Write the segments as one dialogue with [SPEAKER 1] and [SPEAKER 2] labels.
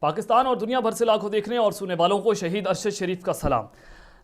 [SPEAKER 1] पाकिस्तान और दुनिया भर से लाखों देखने और सुनने वालों को शहीद अरशद शरीफ का सलाम।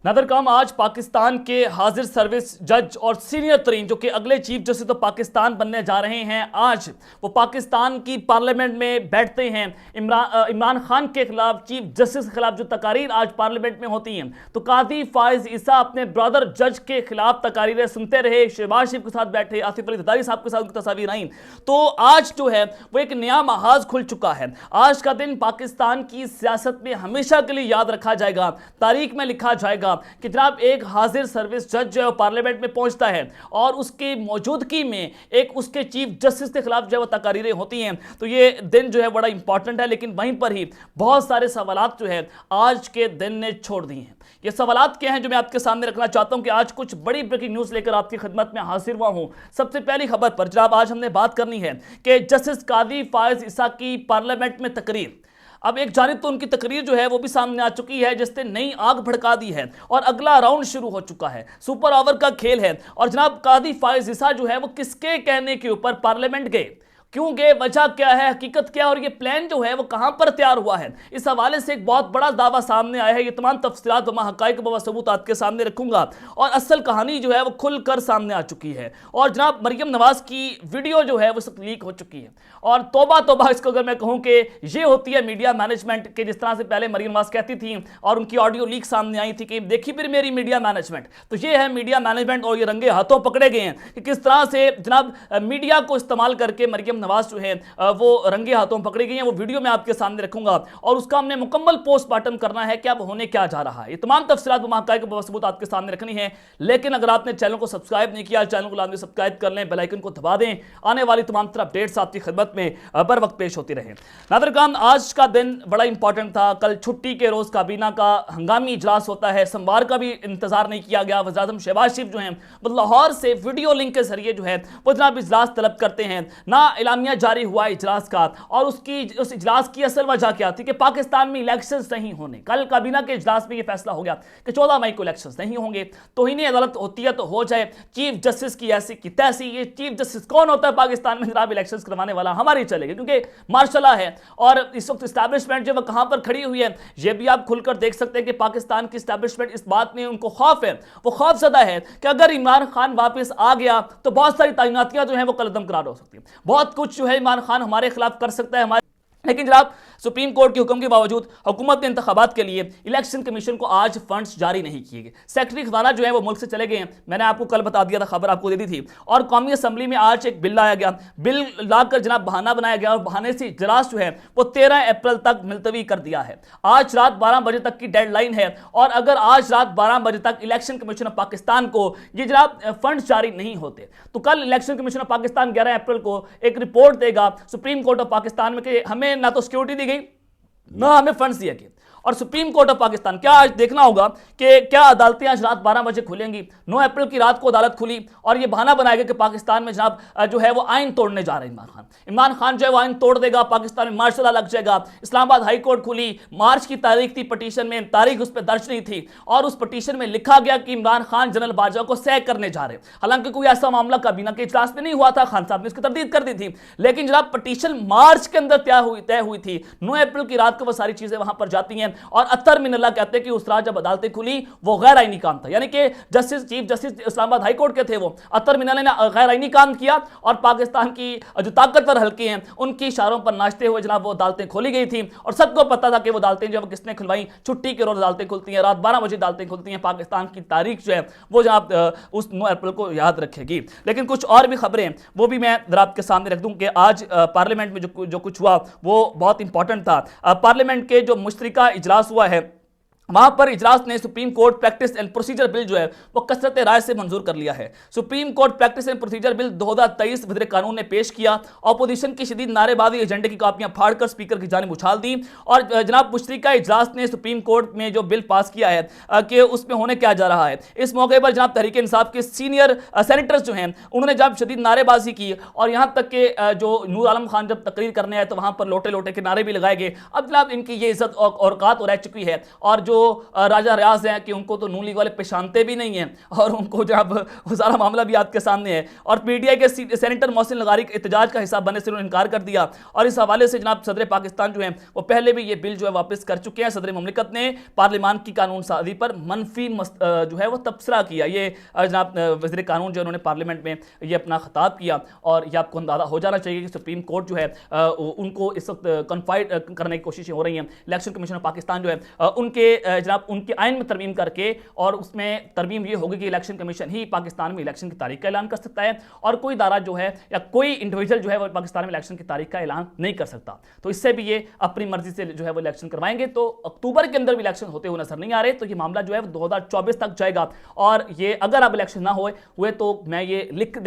[SPEAKER 1] नादर काम आज पाकिस्तान के हाजिर सर्विस जज और सीनियर तरीन जो कि अगले चीफ जस्टिस ऑफ पाकिस्तान बनने जा रहे हैं, आज वो पाकिस्तान की पार्लियामेंट में बैठते हैं। इमरान खान के खिलाफ, चीफ जस्टिस के खिलाफ जो तकारीर आज पार्लियामेंट में होती हैं, तो कादी फायज ईसा अपने ब्रदर जज के खिलाफ तकारीरें सुनते रहे। शहबाज शरीफ के साथ बैठे, आसिफ अली जरदारी साहब के साथ उनकी तस्वीर आई। तो आज जो है वो एक नया महाज खुल चुका है। आज का दिन पाकिस्तान की सियासत में हमेशा के लिए याद रखा जाएगा, तारीख में लिखा जाएगा कि जनाब एक हाजिर सर्विस जज जो है पार्लियामेंट में पहुंचता है और उसकी मौजूदगी में एक उसके चीफ जस्टिस के खिलाफ जो है वो तकारीरें होती हैं। तो ये दिन जो है बड़ा इंपॉर्टेंट है, लेकिन वहीं पर ही बहुत सारे सवालात जो है आज के दिन ने छोड़ दिए हैं। ये सवालात क्या हैं जो मैं आपके सामने रखना चाहता हूं कि आज कुछ बड़ी ब्रेकिंग न्यूज लेकर आपकी खिदमत में हाजिर हुआ हूं। सबसे पहली खबर पर जनाब आज हमने बात करनी है कि जस्टिस कादी फायज ईसा की पार्लियामेंट में तकरीर। अब एक जानिब तो उनकी तकरीर जो है वो भी सामने आ चुकी है जिसने नई आग भड़का दी है और अगला राउंड शुरू हो चुका है। सुपर ओवर का खेल है और जनाब कादी फायज ईसा जो है वो किसके कहने के ऊपर पार्लियामेंट गए, क्यों गए, वजह क्या है, हकीकत क्या है और ये प्लान जो है वो कहां पर तैयार हुआ है, इस हवाले से एक बहुत बड़ा दावा सामने आया है। ये तमाम तफसीलात व हकाइक व सबूत आपके सामने रखूंगा और असल कहानी जो है वो खुलकर सामने आ चुकी है। और जनाब मरियम नवाज की वीडियो जो है वो सब लीक हो चुकी है और तौबा तौबा इसको अगर मैं कहूं कि ये होती है मीडिया मैनेजमेंट के, जिस तरह से पहले मरियम नवाज कहती थी और उनकी ऑडियो लीक सामने आई थी कि देखी फिर मेरी मीडिया मैनेजमेंट। तो ये है मीडिया मैनेजमेंट और ये रंगे हाथों पकड़े गए हैं कि किस तरह से जनाब मीडिया को इस्तेमाल करके मरियम नवाज जो है वो रंगे हाथों पकड़ी गई हैं। वो वीडियो मैं आपके सामने रखूंगा और उसका हमने मुकम्मल पोस्टमार्टम करना है कि अब होने क्या जा रहा है। ये तमाम तफसीलात व हकाइक व सबूत आपके सामने रखनी है। लेकिन अगर आपने चैनल को सब्सक्राइब नहीं किया, चैनल को लाजमी सब्सक्राइब कर लें, बेल आइकन को दबा दें, आने वाली तमाम तरह अपडेट्स आपकी खिदमत में बर वक्त पेश होती रहे। नादर खान, आज का दिन बड़ा इंपॉर्टेंट था। कल छुट्टी के रोज काबीना का हंगामी इजलास होता है, सोमवार का भी इंतजार नहीं किया गया। वज़ीर आज़म शहबाज शरीफ जो है वो लाहौर से वीडियो लिंक के जरिए जो है वो जनाब इजलास तलब करते हैं। ना इलामिया जारी हुआ इजलास का और उस इजलास की असल वजह क्या थी कि पाकिस्तान में इलेक्शंस नहीं होने। कल काबीना के इजलास में यह फैसला हो गया कि 14 मई को इलेक्शंस नहीं होंगे। तौहीन अदालत होती है तो हो जाए, चीफ जस्टिस की ऐसी की तैसी। ये चीफ जस्टिस कौन होता है पाकिस्तान में जनाब इलेक्शंस करवाने वाला? हमारी चलेगी, क्योंकि मार्शल है और इस वक्त इस्टेब्लिशमेंट जो वो कहां पर खड़ी हुई है ये भी आप खुलकर देख सकते हैं कि पाकिस्तान की इस्टेब्लिशमेंट इस बात में उनको खौफ है, वो खौफजदा है कि अगर इमरान खान वापस आ गया तो बहुत सारी तैनातियां जो है वो कलदम करार हो सकती है। बहुत कुछ जो है इमरान खान हमारे खिलाफ कर सकता है। लेकिन जनाब सुप्रीम कोर्ट के हुक्म के बावजूद हुकूमत ने इंतखाबात के लिए इलेक्शन कमीशन को आज फंड्स जारी नहीं किए गए। सेक्रेटरी खजाना जो है वो मुल्क से चले गए हैं, मैंने आपको कल बता दिया था, खबर आपको दे दी थी। और कौमी असम्बली में आज एक बिल लाया गया, बिल लाकर जनाब बहाना बनाया गया और बहाने से इजलास जो है वो 13 अप्रैल तक मुलतवी कर दिया है। आज रात 12 बजे तक की डेडलाइन है और अगर आज रात 12 बजे तक इलेक्शन कमीशन ऑफ पाकिस्तान को ये जनाब फंड्स जारी नहीं होते तो कल इलेक्शन कमीशन ऑफ पाकिस्तान 11 अप्रैल को एक रिपोर्ट देगा सुप्रीम कोर्ट ऑफ पाकिस्तान में कि हमें ना तो सिक्योरिटी दी गई ना हमें फंड्स दिए गए। और सुप्रीम कोर्ट ऑफ पाकिस्तान क्या आज देखना होगा कि क्या अदालतें आज रात 12 बजे खुलेंगी। 9 अप्रैल की रात को अदालत खुली और यह बहाना बनाया गया कि पाकिस्तान में जनाब जो है वो आइन तोड़ने जा रहे हैं इमरान खान जो है वो आइन तोड़ देगा, पाकिस्तान में मार्शल लॉ लग जाएगा। इस्लामाबाद हाई कोर्ट खुली, मार्च की तारीख थी, पटिशन में तारीख उस पर दर्ज नहीं थी और उस पटिशन में लिखा गया कि इमरान खान जनरल बाजवा को सह करने जा रहे। हालांकि कोई ऐसा मामला काबीना के इजलास में नहीं हुआ था, खान साहब ने इसकी तरदीद कर दी थी, लेकिन जनाब पटिशन मार्च के अंदर तय हुई थी। 9 अप्रैल की रात को वो सारी चीजें वहां पर जाती हैं और अत्तर अल्लाह कहते हैं कि उस रात जब अदालतें खुली वो गैर आईनी काम था, यानी कि justice chief justice Islamabad high court के थे वो अतर मिनल ने गैर आईनी काम किया और पाकिस्तान की जो ताकतवर हल्के हैं उनकी इशारों पर नाचते हुए जनाब वो अदालतें खोली गई थी और सबको पता था कि वो अदालतें जो किसने खुलवाई। छुट्टी के रोज अदालतें खुलती हैं, रात 12 बजे अदालतें खुलती हैं। पाकिस्तान की तारीख जो है वो जनाब उस 9 अप्रैल को याद रखेगी। लेकिन कुछ और भी खबरें वो भी मैं जरा आपके सामने रख दूं कि आज पार्लियामेंट में जो कुछ हुआ वो बहुत इंपॉर्टेंट था। पार्लियामेंट के जो मुश्तरका इजलास हुआ है वहां पर इजलास ने supreme court practice and procedure bill जो है वो कसरत राय से मंजूर कर लिया है। Supreme court practice and procedure bill 2023 वज़ीर कानून ने पेश किया। अपोजिशन की शदीद नारेबाजी एजेंडे की कापियां फाड़कर स्पीकर की जानिब उछाल दी और जनाब मुश्तरका इजलास ने सुप्रीम कोर्ट में जो बिल पास किया है कि उसमें होने क्या जा रहा है। इस मौके पर जनाब तहरीक इंसाफ के सीनियर सेनेटर्स जो हैं उन्होंने जब शदीद नारेबाजी की और यहां तक कि जो नूर आलम खान जब तकरीर करने आए तो वहां पर लोटे लोटे के नारे भी लगाए गए। अब जनाब इनकी ये इज्जत औकात रह चुकी है और जो जो राजा रियाज हैं कि उनको तो नून लीग वाले पहचानते भी नहीं हैं और उनको जब वो सारा मामला भी आपके सामने है। और पीटीआई के सेनेटर मोहसिन लगारी एहतजाज का हिस्सा बनने से उन्होंने इनकार कर दिया और इस हवाले से जनाब सदर पाकिस्तान जो है वो पहले भी ये बिल जो है वापस कर चुके हैं। सदर मुमलिकत ने पार्लियामान की कानून साजी पर मनफी जो है वो तबसरा किया। ये जनाब वज़ीर कानून जो उन्होंने पार्लियामेंट में ये अपना खिताब किया और ये आपको अंदाजा हो जाना चाहिए कि सुप्रीम कोर्ट जो है उनको इस वक्त कन्फाइड करने की कोशिशें हो रही हैं। इलेक्शन कमीशन ऑफ पाकिस्तान जो है उनके जनाब उनके आइन में तरमीम करके और उसमें तरमीम ये होगी कि इलेक्शन कमीशन ही पाकिस्तान में इलेक्शन की तारीख का ऐलान कर सकता है और कोई इदारा जो है या कोई इंडिविजुअल जो है वो पाकिस्तान में इलेक्शन की तारीख का ऐलान नहीं कर सकता। तो इससे भी ये अपनी मर्जी से जो है वो इलेक्शन करवाएंगे। तो अक्टूबर के अंदर भी इलेक्शन होते हुए नजर नहीं आ रहे। तो ये मामला जो है 2024 तक जाएगा और ये अगर अब इलेक्शन ना हुए तो मैं ये लिख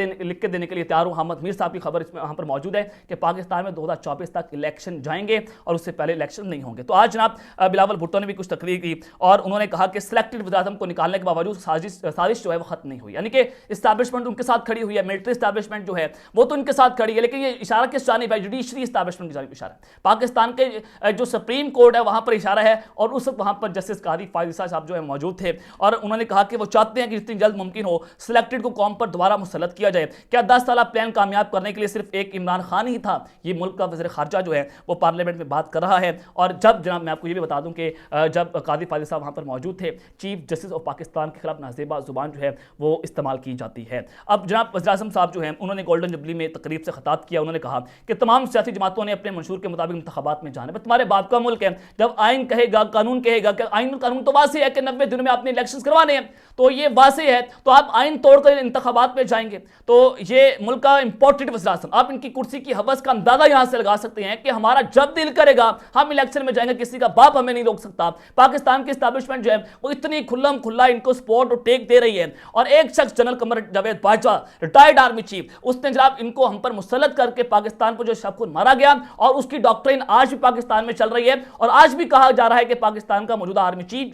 [SPEAKER 1] के देने के लिए तैयार हूं। अहमद मीर साहब की खबर इसमें यहाँ पर मौजूद है कि पाकिस्तान में 2024 तक इलेक्शन जाएंगे और उससे पहले इलेक्शन नहीं होंगे। तो आज जनाब बिलावल भुट्टो ने भी कुछ तकरीर की और उन्होंने कहा कि सिलेक्टेड वज़ीर-ए-आज़म को निकालने के बावजूद साजिश जो है वो खत्म नहीं हुई, यानी कि इस्टेब्लिशमेंट उनके साथ खड़ी हुई है। मिलिट्री इस्टेब्लिशमेंट जो है वो तो उनके साथ खड़ी है, लेकिन ये इशारा किस जानिब है? जुडिशरी इस्टेब्लिशमेंट की जानिब इशारा है। पाकिस्तान के जो सुप्रीम कोर्ट है वहां पर इशारा है और उस वक्त वहां पर जस्टिस कादी फायद ईसा साहब जो है मौजूद थे और उन्होंने कहा कि वो चाहते हैं कि जितनी जल्द मुमकिन हो सिलेक्टेड को कौम पर दोबारा मुसल्लत किया जाए। क्या 10 साल प्लान कामयाब करने के लिए सिर्फ एक इमरान खान ही था? ये मुल्क का वज़ीर ख़ारजा जो है वो पार्लियामेंट में बात कर रहा है। और जब जनाब मैं आपको ये भी बता दूं कि जब कादी फायद साहब वहां पर मौजूद थे, चीफ जस्टिस ऑफ पाकिस्तान के खिलाफ नाजेबा जुबान जो है वो इस्तेमाल की जाती है। अब जनाब वज़ीर-ए-आज़म साहब जो है उन्होंने गोल्डन जुबली में तकरीब से खिताब किया। उन्होंने कहा कि तमाम सियासी जमातों ने अपने मंशूर के मुताबिक इंतखाबात में जाना है। तुम्हारे बाप का मुल्क है, जब आइन कहेगा कानून कहेगा कि आइन और कानून तो वाज़ेह है कि 90 दिनों में आपने इलेक्शन करवाने हैं, तो ये वाज़ेह है, तो आप आइन तोड़कर इंतखाबात में जाएंगे। तो ये मुल्क का इंपॉर्टेंट वज़ीर-ए-आज़म, आप इनकी कुर्सी की हवस का अंदाजा यहां से लगा सकते हैं कि हमारा जब दिल करेगा हम इलेक्शन में जाएंगे, किसी का बाप हमें नहीं रोक सकता। पाकिस्तान की एस्टैब्लिशमेंट जो है वो इतनी खुल्लम खुल्ला इनको सपोर्ट और टेक दे रही है। और एक शख्स general Qamar Javed Bajwa, retired army chief, उसने जनाब इनको हम पर मुसल्लत करके पाकिस्तान को जो शब मारा गया और उसकी डॉक्ट्रिन आज भी पाकिस्तान में चल रही है। और आज भी कहा जा रहा है कि पाकिस्तान का मौजूदा आर्मी चीफ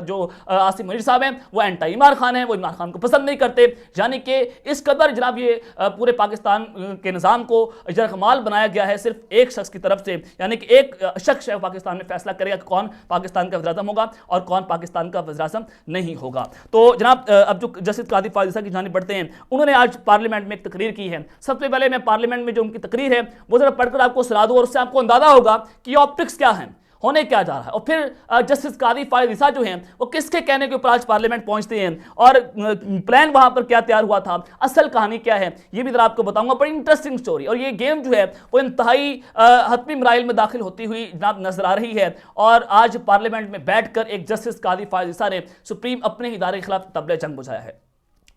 [SPEAKER 1] जो आसिम मुनीर साहब हैं वो एंटी इमरान खान है, वो इमरान खान को पसंद नहीं करते। यानी कि इस कदर जनाब ये पूरे पाकिस्तान के निज़ाम को जरकमाल बनाया गया है सिर्फ एक शख्स की तरफ से। यानी कि एक शख्स है पाकिस्तान में फैसला करेगा कि कौन पाकिस्तान का वज़ीर-ए-आज़म होगा और कौन पाकिस्तान का वज़ीर-ए-आज़म नहीं होगा। तो जनाब अब जो जस्टिस कादी फायद ईसा की जानिब बढ़ते हैं, उन्होंने आज पार्लियामेंट में एक तकरीर की है। सबसे पहले मैं पार्लियामेंट में जो उनकी तकरीर है वो जरा पढ़कर आपको सुना दूं और उससे आपको अंदाजा होगा कि ऑप्टिक्स क्या है, होने क्या जा रहा है। और फिर जस्टिस कादी फायद ईसा जो हैं वो किसके कहने के ऊपर आज पार्लियामेंट पहुंचते हैं और प्लान वहां पर क्या तैयार हुआ था, असल कहानी क्या है, ये भी जरा आपको बताऊंगा। बड़ी इंटरेस्टिंग स्टोरी। और ये गेम जो है वो इंतहाई हतमी मराइल में दाखिल होती हुई जनाब नजर आ रही है। और आज पार्लियामेंट में बैठकर एक जस्टिस कादी फायद ईसा ने सुप्रीम अपने ही इदारे के खिलाफ तबले जंग बुझाया है।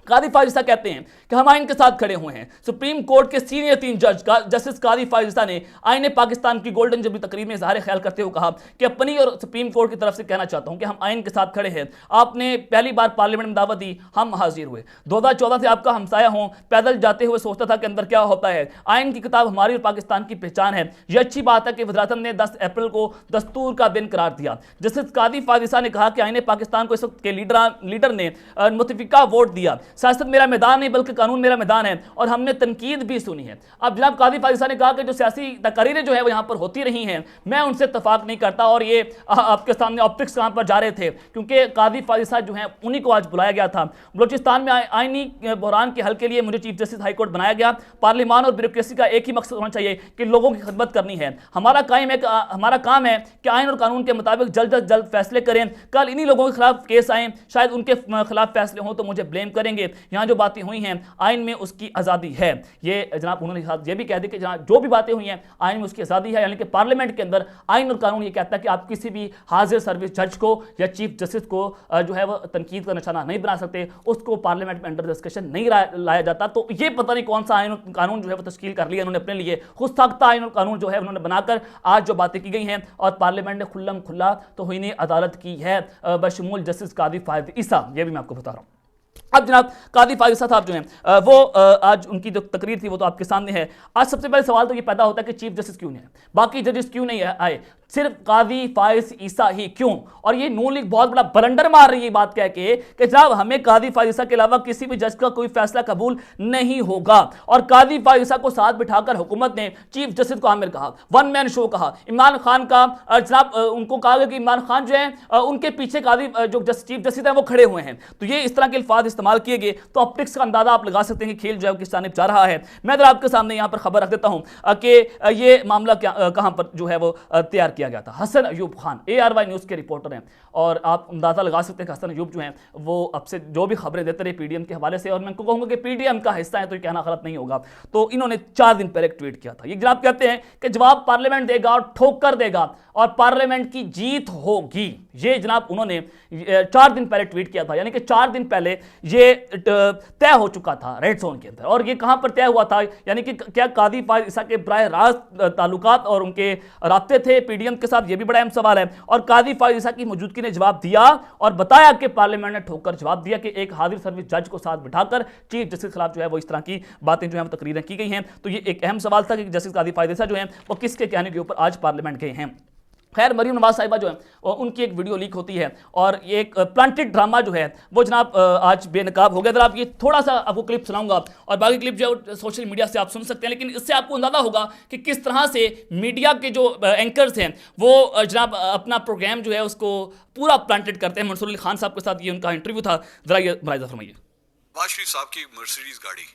[SPEAKER 1] कादी फायद ईसा कहते हैं कि हम आइन के साथ खड़े हुए हैं। सुप्रीम कोर्ट के सीनियर 3 जज जस्टिस कादी फायद ईसा ने आइन पाकिस्तान की गोल्डन जुबली तकरीब में इज़हार ख्याल करते हुए कहा कि अपनी और सुप्रीम कोर्ट की तरफ से कहना चाहता हूं कि हम आइन के साथ खड़े हैं। आपने पहली बार पार्लियामेंट में दावत दी, हम हाजिर हुए। 2014 से आपका हमसाया हूं, पैदल जाते हुए सोचता था कि अंदर क्या होता है। आइन की किताब हमारी और पाकिस्तान की पहचान है। यह अच्छी बात है कि वज़ीर-ए-आज़म ने 10 अप्रैल को दस्तूर का दिन करार दिया। जस्टिस कादी फायद ईसा ने कहा कि आइन पाकिस्तान को इस वक्त के लीडर ने मुतफिका वोट दिया। सियासत मेरा मैदान नहीं बल्कि कानून मेरा मैदान है और हमने तनकीद भी सुनी है। अब जनाब कादी फायद ईसा ने कहा कि जो सियासी तकरीरें जो है वो यहाँ पर होती रही हैं, मैं उनसे इत्तफाक नहीं करता। और ये आपके सामने ऑप्टिक्स यहाँ पर जा रहे थे क्योंकि कादी फायद ईसा जो है उन्हीं को आज बुलाया गया था। बलोचिस्तान में आईनी बहरान के हल के लिए मुझे चीफ जस्टिस हाईकोर्ट बनाया गया। पार्लियामान और ब्यूरोक्रेसी का एक ही मकसद होना चाहिए कि लोगों की खिदमत करनी है। हमारा काम है कि आइन और कानून के मुताबिक जल्द अज जल्द फैसले करें। कल इन्हीं लोगों के खिलाफ केस आए, शायद उनके खिलाफ फैसले हों तो मुझे ब्लेम करेंगे। यहाँ जो बातें हुई हैं आइन में उसकी आज़ादी है। ये जनाब उन्होंने ये भी कह दी कि जनाब जो भी बातें हुई हैं आइन में उसकी आज़ादी है। यानी कि पार्लियामेंट के अंदर आइन और कानून ये कहता है कि आप किसी भी हाजिर सर्विस जज को या चीफ जस्टिस को जो है वो तनकीद का निशाना नहीं बना सकते, उसको पार्लियामेंट में अंडर डिस्कशन नहीं लाया जाता। तो ये पता नहीं कौन सा आइन और कानून जो है वो तश्कील कर लिया उन्होंने अपने लिए। खुद साख्ता आइन और कानून जो है उन्होंने बनाकर आज जो बातें की गई हैं और पार्लियामेंट ने खुल्लम खुल्ला तौहीन अदालत की है बशमूल जस्टिस कादी फायद ईसा। ये भी मैं आपको बता रहा हूँ। अब जनाब कादी फायद ईसा साहब जो हैं वो आज उनकी जो तकरीर थी वो तो आपके सामने है। आज सबसे पहले सवाल तो ये पैदा होता है कि चीफ जस्टिस क्यों नहीं है, बाकी जजेस क्यों नहीं आए। सिर्फ काजी फाइज ईसा ही क्यों? और ये नून लीग बहुत बड़ा बलंडर मार रही है बात कह के कि जनाब हमें काजी फाइज ईसा के अलावा किसी भी जज का कोई फैसला कबूल नहीं होगा। और काजी फाइज ईसा को साथ बिठाकर हुकूमत ने चीफ जस्टिस को आमिर कहा, वन मैन शो कहा, इमरान खान का जनाब उनको कहा गया कि इमरान खान जो है उनके पीछे काजी जो चीफ जस्टिस है वो खड़े हुए हैं। तो ये इस तरह के अल्फाज इस्तेमाल किए गए तो ऑप्टिक्स का अंदाजा आप लगा सकते हैं कि खेल जो है किस जानिब जा रहा है। मैं आपके सामने यहां पर खबर रख देता हूं कि ये मामला कहां पर जो है वो तैयार किया गया था। हसन अयूब खान ARY न्यूज के रिपोर्टर हैं और आप अंदाजा लगा सकते हैं कि हसन अयूब जो हैं वो अब से जो भी खबरें देते रहे PDM के हवाले से, और मैं उनको कहूंगा कि PDM का हिस्सा है तो ये कहना गलत नहीं होगा। तो इन्होंने 4 दिन पहले एक ट्वीट किया था। ये जनाब कहते हैं कि जवाब पार्लियामेंट देगा और ठोकर देगा और पार्लियामेंट की जीत होगी। ये जनाब उन्होंने 4 दिन पहले ट्वीट किया था, यानी कि 4 दिन पहले ये तय हो चुका था रेड जोन के अंदर। और ये कहां पर तय हुआ था, यानी कि क्या काजी फाइज ईसा के बराह रास्त ताल्लुकात और उनके राब्ते थे PDM के साथ, ये भी बड़ा अहम सवाल है। और काजी फाइज ईसा की मौजूदगी ने जवाब दिया और बताया कि पार्लियामेंट ने ठोकर जवाब दिया कि एक हाजिर सर्विस जज को साथ बिठाकर चीफ जस्टिस के खिलाफ जो है वो इस तरह की बातें जो है तकरीरें की गई हैं। तो ये एक अहम सवाल था कि जस्टिस काजी फाइज ईसा जो है वो किसके कहने के ऊपर आज पार्लियामेंट गए हैं। खैर मरीम नवाज साहिबा जो है उनकी एक वीडियो लीक होती है और ये एक प्लांटेड ड्रामा जो है वो जनाब आज बेनकाब हो गया। जनाब ये थोड़ा सा आपको क्लिप सुनाऊंगा और बाकी क्लिप जो है सोशल मीडिया से आप सुन सकते हैं, लेकिन इससे आपको अंदाजा होगा कि किस तरह से मीडिया के जो एंकर्स हैं वो जनाब अपना प्रोग्राम जो है उसको पूरा प्लांटेड करते हैं। मंसूर अली खान साहब के साथ ये उनका इंटरव्यू था, जरा ये मुलाहिजा फरमाइए।
[SPEAKER 2] नवाज शरीफ साहब की मर्सिडीज गाड़ी,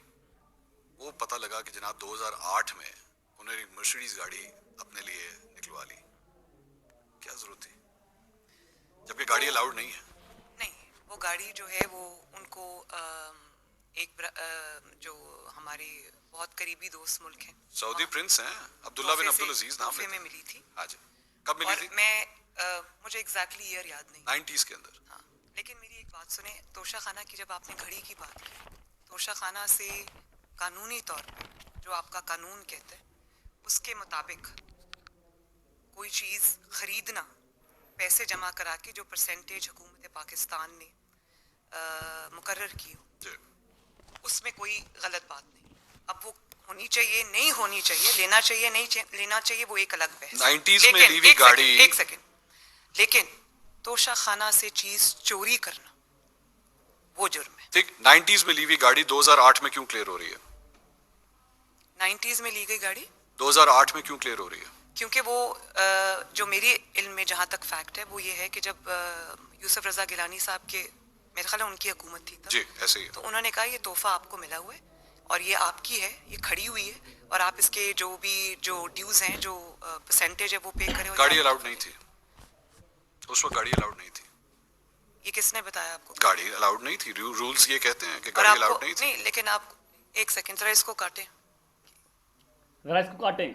[SPEAKER 2] वो पता लगा कि जनाब 2008 में उन्होंने मर्सिडीज गाड़ी अपने लिए निकलवा ली। क्या जरूरत थी जबकि गाड़ी अलाउड नहीं है?
[SPEAKER 3] नहीं, वो गाड़ी जो है वो उनको जो हमारे बहुत करीबी दोस्त मुल्क हैं,
[SPEAKER 2] सऊदी प्रिंस हैं अब्दुल्ला बिन अब्दुल अजीज नाम
[SPEAKER 3] में मिली थी।
[SPEAKER 2] आज कब मिली थी?
[SPEAKER 3] मैं मुझे एग्जैक्टली ईयर याद नहीं,
[SPEAKER 2] 90s के अंदर।
[SPEAKER 3] हाँ, लेकिन मेरी एक बात सुने, तोशा खाना की जब आपने घड़ी की बात की, तोशा खाना से कानूनी तौर पर जो आपका कानून कहते हैं उसके मुताबिक कोई चीज़ खरीदना पैसे जमा करा के जो परसेंटेज हुकूमत पाकिस्तान ने मुकर्रर की हो, उसमें कोई गलत बात नहीं। अब वो होनी चाहिए नहीं होनी चाहिए, लेना चाहिए नहीं लेना चाहिए, वो एक अलग बहस।
[SPEAKER 2] 90s में ली हुई गाड़ी,
[SPEAKER 3] एक सेकंड, लेकिन तोशा खाना से चीज चोरी करना वो जुर्म है।
[SPEAKER 2] ठीक, 90s में ली हुई गाड़ी 2008 में क्यों क्लियर हो रही है?
[SPEAKER 3] 90s में ली गई गाड़ी
[SPEAKER 2] 2008 में क्यों क्लियर हो रही है?
[SPEAKER 3] क्योंकि वो जो मेरी इल्म में जहाँ तक फैक्ट है वो ये है कि जब यूसुफ रजा गिलानी साहब के, मेरे ख्याल उनकी हुकूमत थी तब,
[SPEAKER 2] जी ऐसे ही,
[SPEAKER 3] तो उन्होंने कहा ये तोहफा आपको मिला हुआ है और ये आपकी है, ये खड़ी हुई है और आप इसके जो भी जो ड्यूज हैं, जो परसेंटेज है वो पे करें।
[SPEAKER 2] गाड़ी अलाउड नहीं थी उस वक्त, गाड़ी अलाउड नहीं थी।
[SPEAKER 3] ये किसने बताया आपको?
[SPEAKER 2] गाड़ी अलाउड नहीं थी, रूल्स ये कहते हैं कि गाड़ी अलाउड नहीं थी।
[SPEAKER 3] नहीं, लेकिन आप एक सेकंड जरा इसको काटें,
[SPEAKER 1] जरा इसको काटें,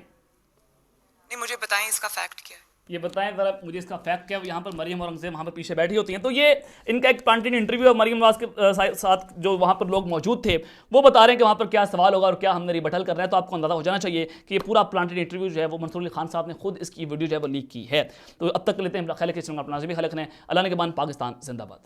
[SPEAKER 3] नहीं मुझे बताएं इसका फैक्ट क्या है।
[SPEAKER 1] ये बताएं जरा मुझे इसका फैक्ट क्या है। यहाँ पर मरीम और अंज़ेम वहाँ पर पीछे बैठी होती हैं, तो ये इनका एक प्लांटेड इंटरव्यू है। मरीम नवाज के साथ जो वहाँ पर लोग मौजूद थे वो बता रहे हैं कि वहाँ पर क्या सवाल होगा और क्या हमने रिबटल करना है। तो आपको अंदाजा हो जाना चाहिए कि ये पूरा प्लांटेड इंटरव्यू जो है वो मंसूर अली खान साहब ने खुद इसकी वीडियो जो है वो लीक की है। तो अब तक लेते हैं, खैर के अपना भी खलक ने अल्लाह ने के बाद पाकिस्तान जिंदाबाद।